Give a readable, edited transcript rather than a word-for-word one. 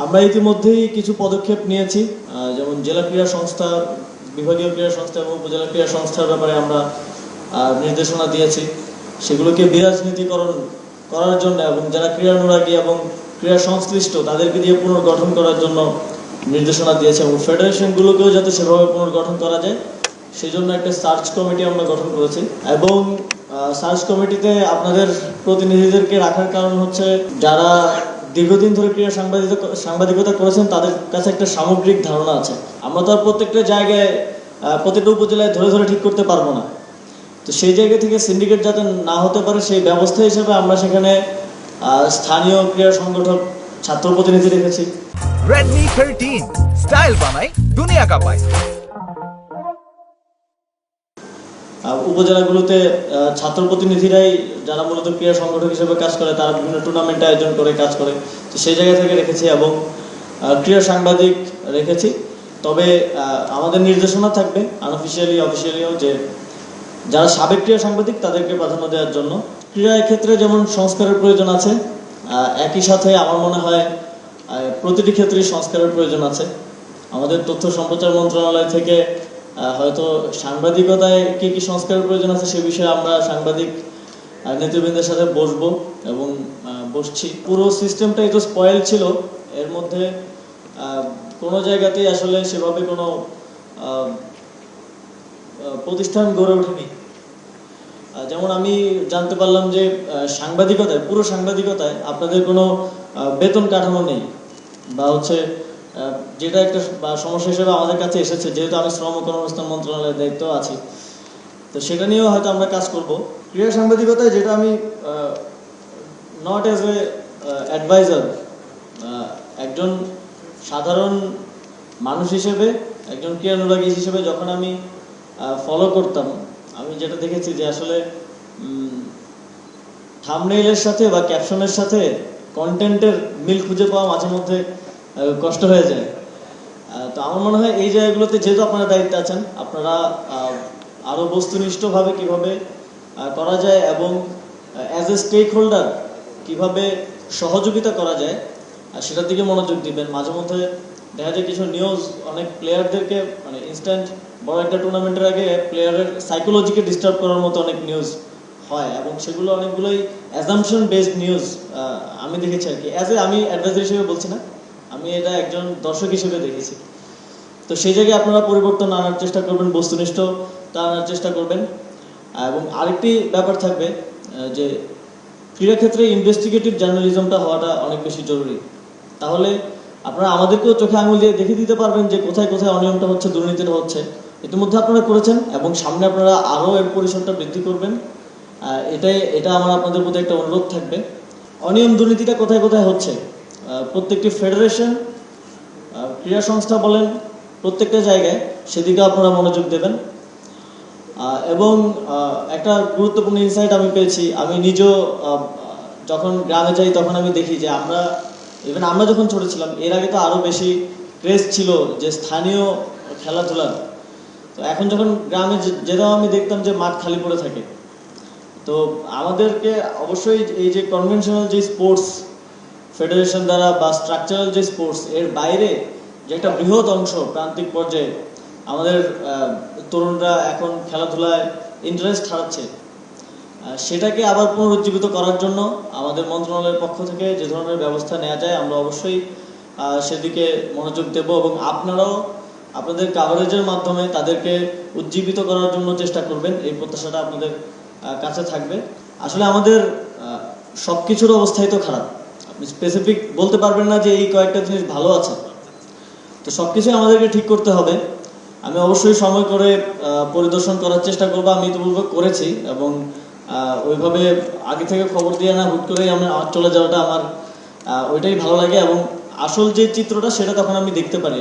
আমরা ইতিমধ্যেই কিছু পদক্ষেপ নিয়েছি, যেমন জেলা ক্রীড়া সংস্থা, বিভাগীয় ক্রীড়া সংস্থা এবং উপজেলা ক্রীড়া সংস্থার ব্যাপারে আমরা নির্দেশনা দিয়েছি। সেগুলোকে বিরাজনীতিকরণ করার জন্য এবং যারা ক্রীড়ানুরাগী এবং ক্রীড়া সংশ্লিষ্ট তাদেরকে দিয়ে পুনর্গঠন করার জন্য নির্দেশনা দিয়েছে এবং ফেডারেশনগুলোকেও যাতে সেভাবে পুনর্গঠন করা যায় সেই জন্য একটা সার্চ কমিটি আমরা গঠন করেছি। এবং সার্চ কমিটিতে আপনাদের প্রতিনিধিদেরকে রাখার কারণ হচ্ছে যারা দীর্ঘদিন ধরে ক্রীড়া সাংবাদিকতা করেছেন তাদের কাছে একটা সামগ্রিক ধারণা আছে। আমরা তো আর প্রত্যেকটা জায়গায় প্রত্যেকটা উপজেলায় ধরে ধরে ঠিক করতে পারবো না। তো সেই জায়গা থেকে সিন্ডিকেট যাতে না হতে পারে সেই ব্যবস্থা হিসেবে আমরা সেখানে স্থানীয় ক্রীড়া সংগঠক ছাত্র প্রতিনিধি রেখেছি। Redmi 13 স্টাইল বানাই দুনিয়া কাঁপায়। উপজেলাগুলোতে ছাত্র প্রতিনিধিরাই যারা মূলত ক্রীড়া সংগঠক হিসেবে কাজ করে, তারা বিভিন্ন টুর্নামেন্ট আয়োজন করে কাজ করে, তো সেই জায়গা থেকে রেখেছি এবং ক্রীড়া সাংবাদিক রেখেছি। তবে আমাদের নির্দেশনা থাকবে আনঅফিসিয়ালি অফিসিয়ালিও যে যারা সাবেক ক্রীড়া সাংবাদিক তাদেরকে প্রাধান্য দেওয়ার জন্য। ক্রীড়ার ক্ষেত্রে যেমন সংস্কারের প্রয়োজন আছে, একই সাথে আমার মনে হয় প্রতিটি ক্ষেত্রেই সংস্কারের প্রয়োজন আছে। আমাদের তথ্য সম্প্রচার মন্ত্রণালয় থেকে হয়তো সাংবাদিকতায় কি কি সংস্কারের প্রয়োজন আছে সে বিষয়ে আমরা সাংবাদিক নেতৃবৃন্দের সাথে বসবো এবং বসছি। পুরো সিস্টেমটাই তো স্পয়েল ছিল, এর মধ্যে কোনো জায়গাতেই আসলে সেভাবে কোনো প্রতিষ্ঠান গড়ে ওঠেনি। যেমন আমি জানতে পারলাম যে সাংবাদিকতায়, পুরো সাংবাদিকতায় আপনাদের কোনো বেতন কাঠামো নেই, বা হচ্ছে যেটা একটা সমস্যা হিসেবে আমাদের কাছে এসেছে, যেহেতু আমি শ্রম ও কর্মসংস্থান মন্ত্রণালয়ের দায়িত্ব আছি, তো সেটা নিয়েও হয়তো আমরা কাজ করব। ক্রীড়া সাংবাদিকতায় যেটা আমি নট অ্যাজ এ অ্যাডভাইজার, একজন সাধারণ মানুষ হিসেবে, একজন ক্রীড়ানুরাগী হিসেবে যখন আমি ফলো করতাম, আমি যেটা দেখেছি যে আসলে থাম্বনেইলের সাথে বা ক্যাপশনের সাথে কন্টেন্টের মিল খুঁজে পাওয়া মাঝে মধ্যে কষ্ট হয়ে যায়। তো আমার মনে হয় এই জায়গাগুলোতে যেহেতু আপনারা দায়িত্বে আছেন, আপনারা আরও বস্তুনিষ্ঠভাবে কিভাবে করা যায় এবং অ্যাজ এ স্টেক হোল্ডার কীভাবে সহযোগিতা করা যায় সেটার দিকে মনোযোগ দিবেন। মাঝে মধ্যে দেখা যায় কিছু নিউজ অনেক প্লেয়ারদেরকে মানে ইনস্ট্যান্ট বড় একটা টুর্নামেন্টের আগে প্লেয়ারের সাইকোলজিকে ডিস্টার্ব করার মতো অনেক নিউজ হয় এবং সেগুলো অনেকগুলোই অ্যাজাম্পশন বেসড নিউজ আমি দেখেছি আর কি। আমি অ্যাডভাইজার হিসেবে বলছি না, আমি এটা একজন দর্শক হিসেবে দেখেছি। তো সেই জায়গায় আপনারা পরিবর্তন আনার চেষ্টা করবেন, বস্তুনিষ্ঠতা আনার চেষ্টা করবেন। এবং আরেকটি ব্যাপার থাকবে যে ক্রীড়াক্ষেত্রে ইনভেস্টিগেটিভ জার্নালিজমটা হওয়াটা অনেক বেশি জরুরি। তাহলে আপনারা আমাদেরকেও চোখে আঙুল দিয়ে দেখে দিতে পারবেন যে কোথায় কোথায় অনিয়মটা হচ্ছে, দুর্নীতিটা হচ্ছে। ইতিমধ্যে আপনারা করেছেন এবং সামনে আপনারা আরও এর পরিসরটা বৃদ্ধি করবেন। এটা আমার আপনাদের প্রতি একটা অনুরোধ থাকবে। অনিয়ম দুর্নীতিটা কোথায় কোথায় হচ্ছে প্রত্যেকটি ফেডারেশন, ক্রীড়া সংস্থা বলেন, প্রত্যেকটা জায়গায় সেদিকে আপনারা মনোযোগ দেবেন। এবং একটা গুরুত্বপূর্ণ ইনসাইট আমি পেয়েছি, আমি নিজেও যখন গ্রামে যাই তখন আমি দেখি যে আমরা যখন ছোট ছিলাম এর আগে তো আরও বেশি ক্রেজ ছিল যে স্থানীয় খেলাধুলার। তো এখন যখন গ্রামে যেতাম আমি দেখতাম যে মাঠ খালি পড়ে থাকে। তো আমাদেরকে অবশ্যই এই যে কনভেনশনাল যে স্পোর্টস ফেডারেশন দ্বারা বা স্ট্রাকচারাল যে স্পোর্টস এর বাইরে যে একটা বৃহৎ অংশ প্রান্তিক পর্যায়ে আমাদের তরুণরা এখন খেলাধুলায় ইন্টারেস্ট হারাচ্ছে, সেটাকে আবার পুনরুজ্জীবিত করার জন্য আমাদের মন্ত্রণালয়ের পক্ষ থেকে যে ধরনের ব্যবস্থা নেওয়া যায় আমরা অবশ্যই সেদিকে মনোযোগ দেব এবং আপনারাও আপনাদের কাভারেজের মাধ্যমে তাদেরকে উজ্জীবিত করার জন্য চেষ্টা করবেন, এই প্রত্যাশাটা আপনাদের কাছে থাকবে। আসলে আমাদের সব কিছুর অবস্থাই তো খারাপ, আপনি স্পেসিফিক বলতে পারবেন না যে এই কয়েকটা জিনিস ভালো আছে। তো সব কিছুই আমাদেরকে ঠিক করতে হবে। আমি অবশ্যই সময় করে পরিদর্শন করার চেষ্টা করবো, আমি ইতিপূর্বে করেছি এবং ওইভাবে আগে থেকে খবর দিয়ে না হুট করেই আমি চলে যাওয়াটা আমার ওইটাই ভালো লাগে এবং আসল যে চিত্রটা সেটা তখন আমি দেখতে পারি।